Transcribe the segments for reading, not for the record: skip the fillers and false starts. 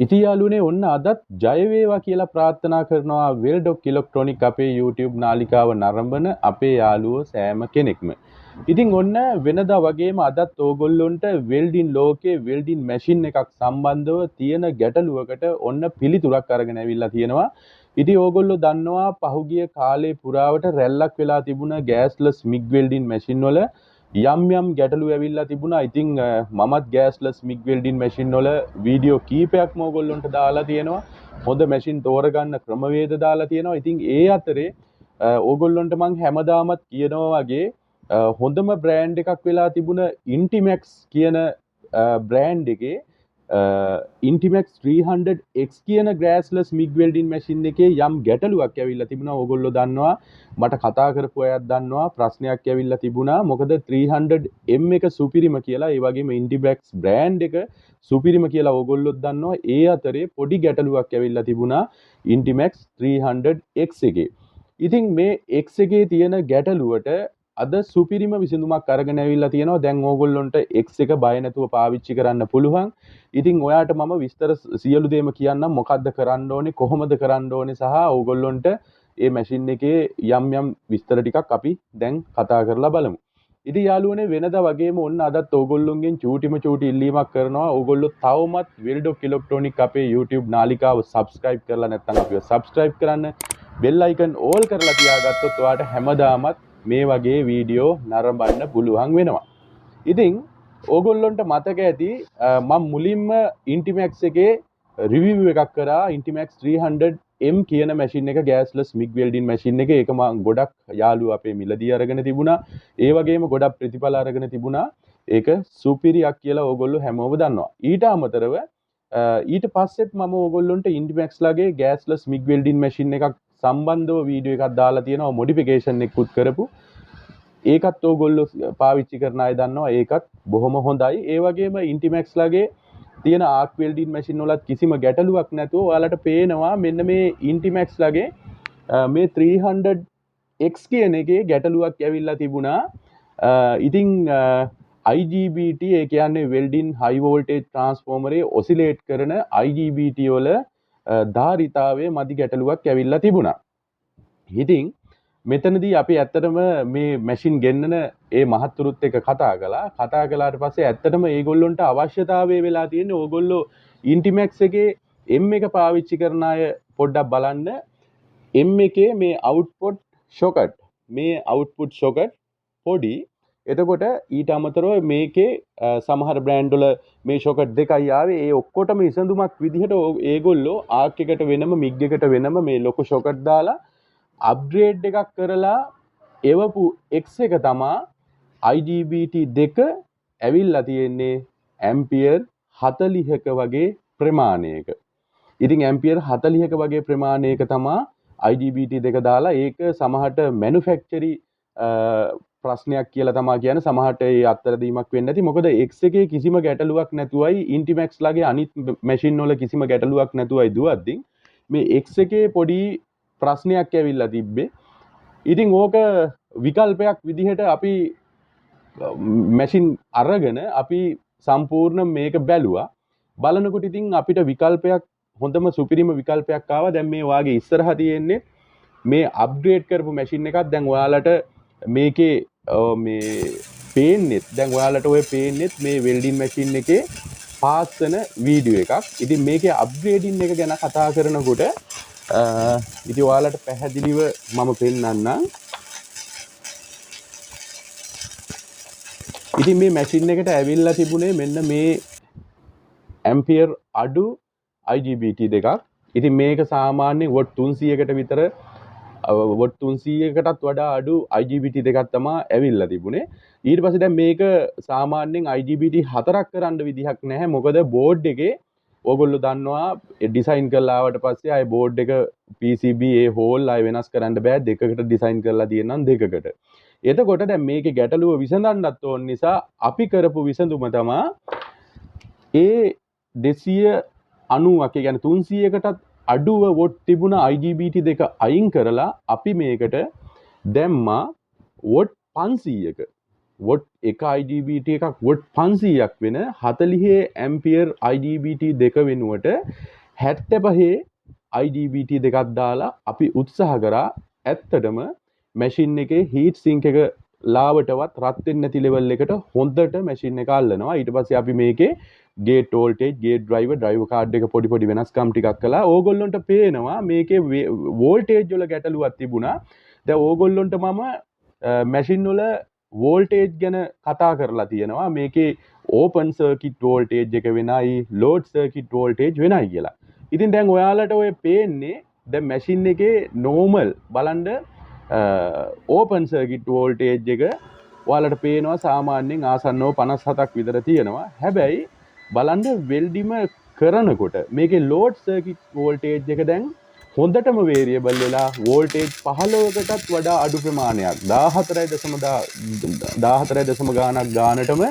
ඉතින් යාළුවනේ ඔන්න අදත් ජය වේවා කියලා ප්‍රාර්ථනා කරනවා වෙල්ඩොක් ඉලෙක්ට්‍රොනික අපේ YouTube නාලිකාව නරඹන අපේ යාළුවෝ සෑම කෙනෙක්ම. ඉතින් ඔන්න වෙනදා වගේම අදත් ඕගොල්ලොන්ට වෙල්ඩින් ලෝකේ වෙල්ඩින් මැෂින් එකක් සම්බන්ධව තියෙන ගැටලුවකට ඔන්න පිළිතුරක් අරගෙන ඇවිල්ලා තියෙනවා. ඉතින් ඕගොල්ලෝ දන්නවා පහුගිය කාලේ පුරාවට රැල්ලක් වෙලා තිබුණ ගෑස්ලස් මිග් වෙල්ඩින් මැෂින් වල යම් ගැටලු ඇවිල්ලා තිබුණා. ඉතින් මමත් ගෑස්ලස් මිග් වෙල්ඩින් මැෂින් වල වීඩියෝ කීපයක්ම ඕගොල්ලොන්ට දාලා තියෙනවා. හොඳ මැෂින් තෝරගන්න ක්‍රමවේද දාලා තියෙනවා. ඉතින් ඒ අතරේ ඕගොල්ලොන්ට මං හැමදාමත් කියනවා වගේ හොඳම බ්‍රෑන්ඩ් එකක් වෙලා තිබුණ ඉන්ටිමැක්ස් කියන බ්‍රෑන්ඩ් එකේ Intimax 300X කියන ගෑස්ලස් මිග් වෙල්ඩින් මැෂින් එකේ යම් ගැටලුවක් ඇවිල්ලා තිබුණා. ඕගොල්ලෝ දන්නවා, මට කතා කරපු අයත් දන්නවා ප්‍රශ්නයක් ඇවිල්ලා තිබුණා. මොකද 300M එක සුපිරිම කියලා, ඒ වගේම Intimax බ්‍රෑන්ඩ් එක සුපිරිම කියලා ඕගොල්ලොත් දන්නවා. ඒ අතරේ පොඩි ගැටලුවක් ඇවිල්ලා තිබුණා Intimax 300X එකේ. ඉතින් මේ X එකේ තියෙන ගැටලුවට අද සුපිරිම විසඳුමක් අරගෙන ඇවිල්ලා තියෙනවා. දැන් ඕගොල්ලොන්ට X එක බය නැතුව පාවිච්චි කරන්න පුළුවන්. ඉතින් ඔයාට මම විස්තර සියලු දේම කියන්නම්, මොකද්ද කරන්න ඕනේ, කොහොමද කරන්න ඕනේ සහ ඕගොල්ලොන්ට මේ මැෂින් එකේ යම් විස්තර ටිකක් අපි දැන් කතා කරලා බලමු. ඉතින් යාළුවනේ වෙනදා වගේම ඔන්න අදත් ඕගොල්ලොන්ගෙන් චූටි ඉල්ලීමක් කරනවා. ඕගොල්ලෝ තවමත් වෙල්ඩොක් ඉලෙක්ට්‍රොනික අපේ YouTube නාලිකාව subscribe කරලා නැත්නම් අපිව subscribe කරන්න. bell icon all කරලා තියාගත්තොත් ඔයාට හැමදාමත් මේ වගේ වීඩියෝ නරඹන්න පුළුවන් වෙනවා. ඉතින් ඕගොල්ලොන්ට මතක ඇති මම මුලින්ම Intimax එකේ රිවිව් එකක් කරා. Intimax 300M කියන මැෂින් එක ගෑස්ලස් මිග් වෙල්ඩින් මැෂින් එක. ඒක මම ගොඩක් යාළුවෝ අපේ මිලදී අරගෙන තිබුණා. ඒ වගේම ගොඩක් ප්‍රතිඵල අරගෙන තිබුණා. ඒක සුපිරියක් කියලා ඕගොල්ලෝ හැමෝම දන්නවා. ඊට අමතරව ඊට පස්සෙත් මම ඕගොල්ලොන්ට Intimax ලගේ ගෑස්ලස් මිග් වෙල්ඩින් මැෂින් එකක් සම්බන්ධව වීඩියෝ එකක් දාලා තියෙනවා. මොඩිෆිකේෂන් එකකුත් කරපු. ඒකත් ඕගොල්ලෝ පාවිච්චි කරන අය දන්නවා. ඒකත් බොහොම හොඳයි. ඒ වගේම Intimax ලගේ තියෙන ආක් වෙල්ඩින් මැෂින් වලත් කිසිම ගැටලුවක් නැතුව ඔයාලට පේනවා මෙන්න මේ Intimax ලගේ මේ 300X කියන එකේ ගැටලුවක් ඇවිල්ලා තිබුණා. ඉතින් IGBT ඒ කියන්නේ වෙල්ඩින් හයි වෝල්ටේජ් ට්‍රාන්ස්ෆෝමරේ ඔසිලේට් කරන IGBT වල ධාරිතාවයේ මදි ගැටලුවක් ඇවිල්ලා තිබුණා. ඉතින් මෙතනදී අපි ඇත්තටම මේ මැෂින් ගෙන්නන ඒ මහත්තුරුත් එක්ක කතා කළාට පස්සේ ඇත්තටම ඒගොල්ලොන්ට අවශ්‍යතාවය වෙලා තියෙන්නේ ඕගොල්ලෝ Intimax එකේ M එක පාවිච්චි කරන අය පොඩ්ඩක් බලන්න. M එකේ මේ output socket පොඩි. එතකොට ඊට අමතරව මේකේ සමහර බ්‍රෑන්ඩ් වල මේ socket දෙකයි ආවේ. ඒ ඔක්කොටම විසඳුමක් විදිහට ඒගොල්ලෝ ARC එකට වෙනම MIG එකට වෙනම මේ ලොකු socket දාලා අප්ග්‍රේඩ් එකක් කරලා එවපු X එක තමා IGBT 2 ඇවිල්ලා තියෙන්නේ ඇම්පියර් 40ක වගේ ප්‍රමාණයක. ඉතින් ඇම්පියර් 40ක වගේ ප්‍රමාණයක තමා IGBT 2 දාලා ඒක සමහරට මැනුෆැක්චරි ප්‍රශ්නයක් කියලා තමා කියන්නේ. සමහරට ඒ අත්තරදීමක් වෙන්නේ නැති. මොකද X එකේ කිසිම ගැටලුවක් නැතුවයි Intimax ලගේ අනිත් මැෂින් වල කිසිම ගැටලුවක් නැතුවයි දුවද්දි මේ X එකේ පොඩි ප්‍රශ්නයක් ඇවිල්ලා තිබ්බේ. ඉතින් ඕක විකල්පයක් විදිහට අපි මැෂින් අරගෙන අපි සම්පූර්ණ මේක බැලුවා. බලනකොට ඉතින් අපිට විකල්පයක්, හොඳම සුපිරිම විකල්පයක් ආවා. දැන් මේ වාගේ ඉස්සරහා තියෙන්නේ මේ අප්ග්‍රේඩ් කරපු මැෂින් එකක්. දැන් ඔයාලට මේකේ මේ පේන්නේ, දැන් ඔයාලට ඔය පේන්නේ මේ වෙල්ඩින් මැෂින් එකේ පාස් වෙන වීඩියෝ එකක්. ඉතින් මේකේ අප්ග්‍රේඩින් එක ගැන කතා කරනකොට ඉතින් ඔයාලට පැහැදිලිව මම පෙන්නන්නම්. ඉතින් මේ මැෂින් එකට ඇවිල්ලා තිබුණේ මෙන්න මේ ඇම්පියර් අඩු IGBT දෙකක්. ඉතින් මේක සාමාන්‍යයෙන් වොට් 300කට විතර වොට් 300කටත් වඩා අඩු IGBT දෙකක් තමයි ඇවිල්ලා තිබුණේ. ඊට පස්සේ දැන් මේක සාමාන්‍යයෙන් IGBT 4ක් කරන්න විදිහක් නැහැ. මොකද බෝඩ් එකේ ඕගොල්ලෝ දන්නවා ඩිසයින් කරලා ආවට පස්සේ ආයේ බෝඩ් එක PCB ඒ හෝල් ආයේ වෙනස් කරන්න බෑ. දෙකකට ඩිසයින් කරලා තියෙනවා දෙකකට. එතකොට දැන් මේකේ ගැටලුව විසඳන්නත් ඕන නිසා අපි කරපු විසඳුම තමයි ඒ 290ක කියන්නේ 300කටත් අඩුව වොට් තිබුණ IGBT දෙක අයින් කරලා අපි මේකට දැම්මා වොට් 500ක. වොට් එක IGBT එකක් වොට් 500ක් වෙන 40 ඇම්පියර් IGBT දෙක වෙනුවට 75 IGBT දෙකක් දාලා අපි උත්සාහ කරා ඇත්තටම මැෂින් එකේ හීට් සිංක් එක ලාවටවත් රත් වෙන්නේ නැති ලෙවල් එකට හොඳට මැෂින් එක අල්ලනවා. ඊට පස්සේ අපි මේකේ gate voltage, gate driver card එක පොඩි පොඩි වෙනස්කම් ටිකක් කළා. ඕගොල්ලන්ට පේනවා මේකේ වෝල්ටේජ් වල ගැටලුවක් තිබුණා. දැන් ඕගොල්ලන්ට මම මැෂින් වල වෝල්ටේජ් ගැන කතා කරලා තියෙනවා. මේකේ ඕපන් සර්කිට් වෝල්ටේජ් එක වෙනයි, ලෝඩ් සර්කිට් වෝල්ටේජ් වෙනයි කියලා. ඉතින් දැන් ඔයාලට ඔය පේන්නේ දැන් මැෂින් එකේ නෝමල් බලන්න ඕපන් සර්කිට් වෝල්ටේජ් එක ඔයාලට පේනවා සාමාන්‍යයෙන් ආසන්නව 57ක් විතර තියෙනවා. හැබැයි බලන්න වෙල්ඩිම කරනකොට මේකේ ලෝඩ් සර්කිට් වෝල්ටේජ් එක දැන් හොඳටම වේරියබල් වෙලා වෝල්ටේජ් 15කටත් වඩා අඩු ප්‍රමාණයක් 14 ගානක් ගානටම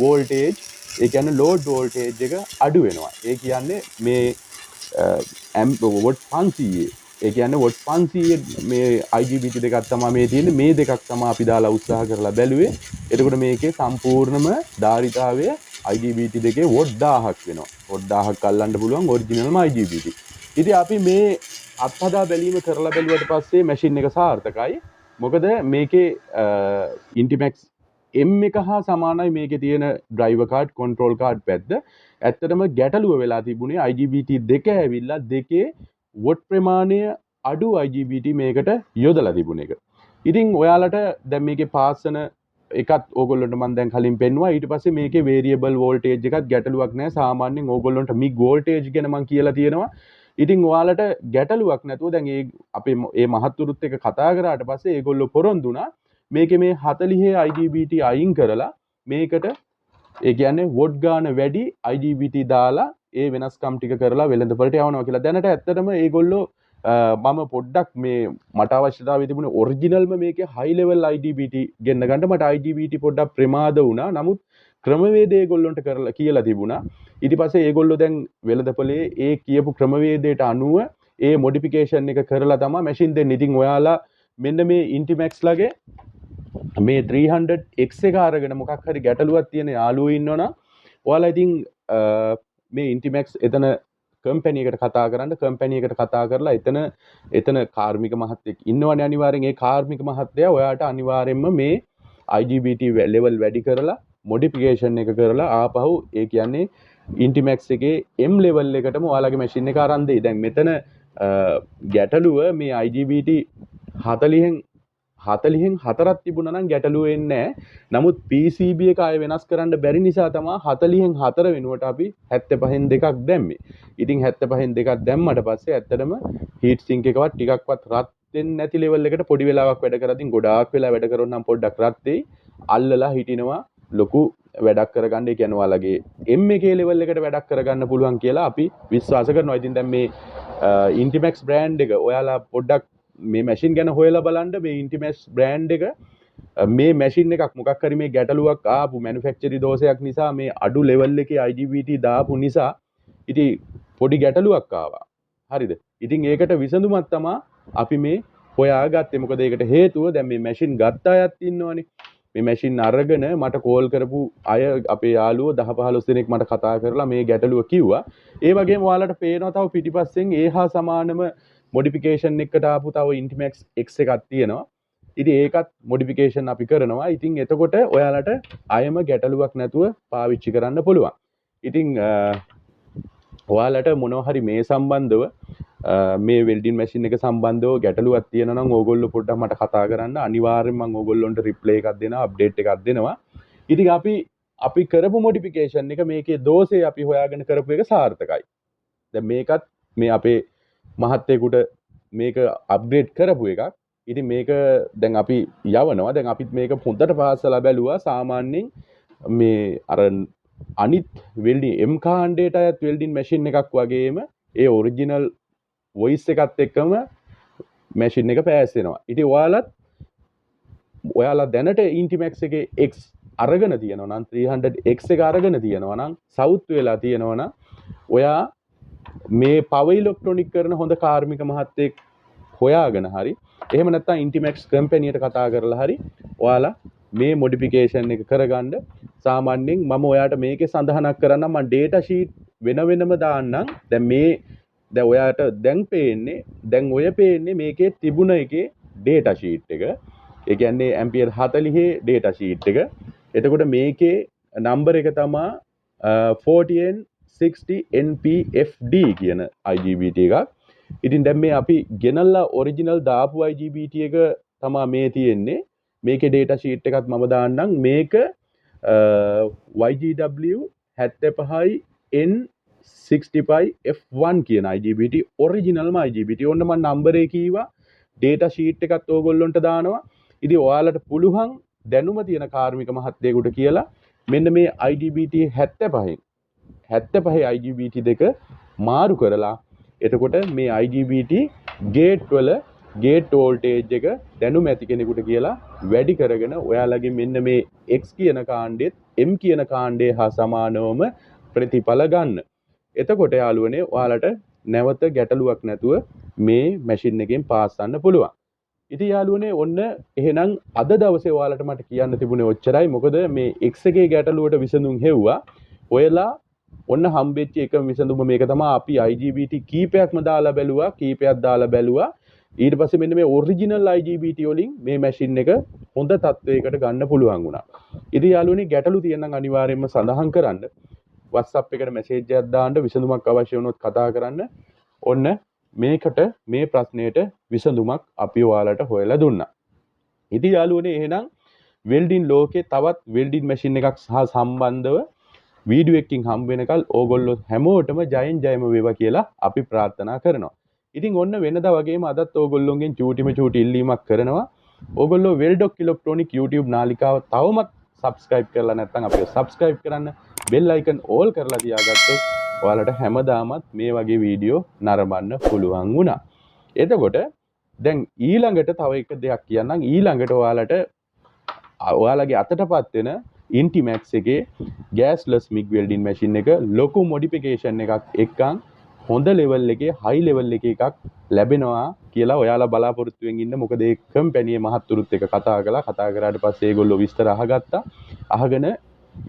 වෝල්ටේජ් ඒ කියන්නේ ලෝඩ් වෝල්ටේජ් එක අඩු වෙනවා. ඒ කියන්නේ මේ වොට් 500 ඒ කියන්නේ වොට් 500 මේ IGBT දෙකක් තමයි මේ තියෙන්නේ. මේ දෙකක් තමයි අපි දාලා උත්සාහ කරලා බැලුවේ. එතකොට මේකේ සම්පූර්ණම ධාරිතාවය IGBT දෙකේ වොට් 1000ක් වෙනවා. වොට් 1000ක් අල්ලන්න පුළුවන් ඔරිජිනල්ම IGBT. ඉතින් අපි මේ අත්හදා බැලීම කරලා බැලුවට පස්සේ මැෂින් එක සාර්ථකයි. මොකද මේකේ Intimax M එක හා සමානයි මේකේ තියෙන ඩ්‍රයිවර් කාඩ්, කන්ට්‍රෝල් කාඩ් පැත්ත. ඇත්තටම ගැටලුව වෙලා තිබුණේ IGBT දෙක ඇවිල්ලා දෙකේ වොට් ප්‍රමාණය අඩු IGBT මේකට යොදලා තිබුණ එක. ඉතින් ඔයාලට දැන් මේකේ පාස්සන එකත් ඕගොල්ලන්ට මම දැන් කලින් පෙන්නුවා. ඊට පස්සේ මේකේ වේරියබල් වෝල්ටේජ් එකත් ගැටලුවක් නැහැ. සාමාන්‍යයෙන් ඕගොල්ලන්ට මිග් වෝල්ටේජ් ගැන මම කියලා තියෙනවා. ඉතින් ඔයාලට ගැටලුවක් නැතුව දැන් අපේ මේ මහත්තුරුත් එක්ක කතා කරාට පස්සේ ඒගොල්ලෝ පොරොන්දුනා මේකේ මේ 40 IGBT අයින් කරලා මේකට ඒ කියන්නේ වොට් ගාන වැඩි IGBT දාලා ඒ වෙනස්කම් ටික කරලා වෙළඳපොළට යවනවා කියලා. දැනට ඇත්තටම ඒගොල්ලෝ මම පොඩ්ඩක් මේ මට අවශ්‍යතාවය තිබුණේ ඔරිජිනල්ම මේකේ හයි ලෙවල් IGBT ගෙන්න ගන්න. මට IGBT පොඩ්ඩක් ප්‍රමාද වුණා. නමුත් ක්‍රමවේදය ඒගොල්ලන්ට කරලා කියලා තිබුණා. ඊට පස්සේ ඒගොල්ලෝ දැන් වෙළඳපොලේ ඒ කියපු ක්‍රමවේදයට අනුව ඒ මොඩිෆිකේෂන් එක කරලා තමයි මැෂින් දෙන්නේ. ඉතින් ඔයාලා මෙන්න මේ Intimax ලගේ මේ 300X එක අරගෙන මොකක් හරි ගැටලුවක් තියෙන යාළුවෝ ඉන්නවනම් ඔයාලා ඉතින් මේ Intimax එතන කම්පැනි එකට කතා කරන්න. කම්පැනි එකට කතා කරලා එතන කාර්මික මහත්තයෙක් ඉන්නවනේ අනිවාර්යෙන්. ඒ කාර්මික මහත්තයා ඔයාට අනිවාර්යෙන්ම මේ IGBT ලෙවල් වැඩි කරලා මොඩිෆිකේෂන් එක කරලා ආපහු ඒ කියන්නේ Intimax එකේ M level එකටම ඔයාලගේ මැෂින් එක අරන් දෙයි. දැන් මෙතන ගැටලුව මේ IGBT 40න් 4ක් තිබුණා නම් ගැටලුව එන්නේ නැහැ. නමුත් PCB එක ආය වෙනස් කරන්න බැරි නිසා තමයි 40න් 4 වෙනුවට අපි 75න් දෙකක් දැම්මේ. ඉතින් 75න් දෙකක් දැම්මට පස්සේ ඇත්තටම හීට් සිංක් එකවත් ටිකක්වත් රත් වෙන්නේ නැති ලෙවල් එකට පොඩි වෙලාවක් වැඩ කරද්දී ගොඩාක් වෙලා වැඩ කරොත් නම් පොඩ්ඩක් රත් වෙයි. අල්ලලා හිටිනවා ලොකු වැඩක් කරගන්න. ඒ කියන්නේ ඔයාලගේ M එකේ ලෙවල් එකට වැඩක් කරගන්න පුළුවන් කියලා අපි විශ්වාස කරනවා. ඉතින් දැන් මේ Intimax brand එක ඔයාලා පොඩ්ඩක් මේ මැෂින් ගැන හොයලා බලන්න. මේ Intimax brand එක මේ මැෂින් එකක් මොකක් හරි මේ ගැටලුවක් ආපු මැනුෆැක්චරි දෝෂයක් නිසා මේ අඩු ලෙවල් එකේ IGBT දාපු නිසා ඉතින් පොඩි ගැටලුවක් ආවා. හරිද? ඉතින් ඒකට විසඳුමක් තමයි අපි මේ හොයාගත්තේ. මොකද ඒකට හේතුව දැන් මේ මැෂින් ගත්ත අයත් ඉන්නවනේ. මේ මැෂින් අරගෙන මට කෝල් කරපු අය අපේ යාළුවෝ 10-15 දෙනෙක් මට කතා කරලා මේ ගැටලුව කිව්වා. ඒ වගේම ඔයාලට පේනවා තව පිටිපස්සෙන් ඒහා සමානම මොඩිෆිකේෂන් එකකට ආපු තව Intimax X එකක් තියෙනවා. ඉතින් ඒකත් මොඩිෆිකේෂන් අපි කරනවා. ඉතින් එතකොට ඔයාලට අයම ගැටලුවක් නැතුව පාවිච්චි කරන්න පුළුවන්. ඉතින් ඔයාලට මොනවා හරි මේ සම්බන්ධව මේ වෙල්ඩින් මැෂින් එක සම්බන්ධව ගැටලුවක් තියෙනවා නම් ඕගොල්ලෝ පොඩ්ඩක් මට කතා කරන්න. අනිවාර්යෙන්ම මම ඕගොල්ලොන්ට රිප්ලයි එකක් දෙනවා, අප්ඩේට් එකක් දෙනවා. ඉතින් අපි කරපු මොඩිෆිකේෂන් එක මේකේ දෝෂේ අපි හොයාගෙන කරපු එක සාර්ථකයි. දැන් මේකත් මේ අපේ මහත්තයෙකුට මේක අප්ග්‍රේඩ් කරපු එකක්. ඉතින් මේක දැන් අපි යවනවා. දැන් අපිත් මේක හොඳට පාසලා බැලුවා. සාමාන්‍යයෙන් මේ අර අනිත් වෙල්ඩින් M කාණ්ඩයට අයත් වෙල්ඩින් මැෂින් එකක් වගේම ඒ ඔරිජිනල් වොයිස් එකත් එක්කම මැෂින් එක පෑස් වෙනවා. ඉතින් ඔයාලා දැනට Intimax එකේ X අරගෙන තියෙනවා නම් 300X එක අරගෙන තියෙනවා නම් සවුත් වෙලා තියෙනවා නම් ඔයා මේ පවර් ඉලෙක්ට්‍රොනික කරන හොඳ කාර්මික මහත්තයෙක් හොයාගෙන හරි එහෙම නැත්නම් Intimax කම්පැනියට කතා කරලා හරි ඔයාලා මේ මොඩිෆිකේෂන් එක කරගන්න සාමාන්‍යයෙන් මම ඔයාට මේකේ සඳහනක් කරන්නම් මම data sheet වෙන වෙනම දාන්නම් දැන් ඔයාට දැන් ඔය පේන්නේ මේකේ තිබුණ එකේ data sheet එක ඒ කියන්නේ ampere 40 data sheet එක එතකොට මේකේ number එක තමයි 40N60 NPFD කියන IGBT එකක් ඉතින් දැන් මේ අපි ගෙනල්ලා ඔරිජිනල් දාපු IGBT එක තමයි මේ තියෙන්නේ මේකේ data sheet එකත් මම දාන්නම් මේක YGW 75 N65 F1 කියන IGBT ඔරිජිනල්ම IGBT ඕන්න මම නම්බර් එක කීවා data sheet එකත් ඕගොල්ලොන්ට දානවා ඉතින් ඔයාලට පුළුවන් දැනුම තියෙන කාර්මික මහත්තයෙකුට කියලා මෙන්න මේ IGBT 75 IGBT දෙක මාරු කරලා එතකොට මේ IGBT gate වල gate voltage එක දැනුම ඇති කෙනෙකුට කියලා වැඩි කරගෙන ඔයාලගේ මෙන්න මේ X කියන කාණ්ඩෙත් M කියන කාණ්ඩේ හා සමානවම ප්‍රතිඵල ගන්න. එතකොට යාළුවනේ ඔයාලට නැවත ගැටලුවක් නැතුව මේ මැෂින් එකෙන් පාස් කරන්න පුළුවන්. ඉතින් යාළුවනේ ඔන්න එහෙනම් අද දවසේ ඔයාලට මට කියන්න තිබුණේ ඔච්චරයි. මොකද මේ X එකේ ගැටලුවට විසඳුම් හෙව්වා. ඔයලා ඔන්න හම්බෙච්ච එකම විසඳුම මේක තමයි අපි IGBT කීපයක්ම දාලා බැලුවා. ඊට පස්සේ මෙන්න මේ ඔරිජිනල් IGBT වලින් මේ මැෂින් එක හොඳ තත්වයකට ගන්න පුළුවන් වුණා. ඉතින් යාළුවනේ ගැටලු තියෙනම් අනිවාර්යයෙන්ම සඳහන් කරන්න. WhatsApp එකට මැසේජ් එකක් දාන්න විසඳුමක් අවශ්‍ය වුණොත් කතා කරන්න. ඔන්න මේකට මේ ප්‍රශ්නෙට විසඳුමක් අපි ඔයාලට හොයලා දුන්නා. ඉතින් යාළුවනේ එහෙනම් වෙල්ඩින් ලෝකේ තවත් වෙල්ඩින් මැෂින් එකක් සහ සම්බන්ධව වීඩියෝ එකකින් හම්බ වෙනකල් ඕගොල්ලෝ හැමෝටම ජයම වේවා කියලා අපි ප්‍රාර්ථනා කරනවා. ඉතින් ඔන්න වෙනදා වගේම අදත් ඕගොල්ලෝගෙන් චූටි ඉල්ලීමක් කරනවා. ඕගොල්ලෝ වෙල්ඩොක් ඉලෙක්ට්‍රොනික YouTube නාලිකාව තවමත් subscribe කරලා නැත්නම් අපිව subscribe කරන්න bell icon all කරලා තියාගත්තොත් ඔයාලට හැමදාමත් මේ වගේ වීඩියෝ නරඹන්න පුළුවන් වුණා. එතකොට දැන් ඊළඟට තව එක දෙයක් කියන්නම්. ඊළඟට ඔයාලගේ අතටපත් වෙන Intimax එකේ gasless MIG welding machine එක ලොකු modification එකක් එක්කන් හොඳ level එකේ high level එකක ලැබෙනවා කියලා ඔයාලා බලාපොරොත්තු වෙමින් ඉන්න. මොකද ඒ කම්පැනි මහත්තුරුත් එක කතා කරාට පස්සේ ඒගොල්ලෝ විස්තර අහගෙන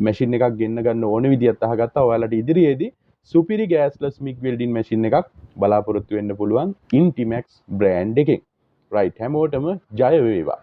මැෂින් එකක් ගෙන්න ගන්න ඕන විදිහත් අහගත්තා. ඔයාලට ඉදිරියේදී සුපිරි gasless MIG welding machine එකක් බලාපොරොත්තු වෙන්න පුළුවන් Intimax brand එකෙන්. right හැමෝටම ජය වේවා.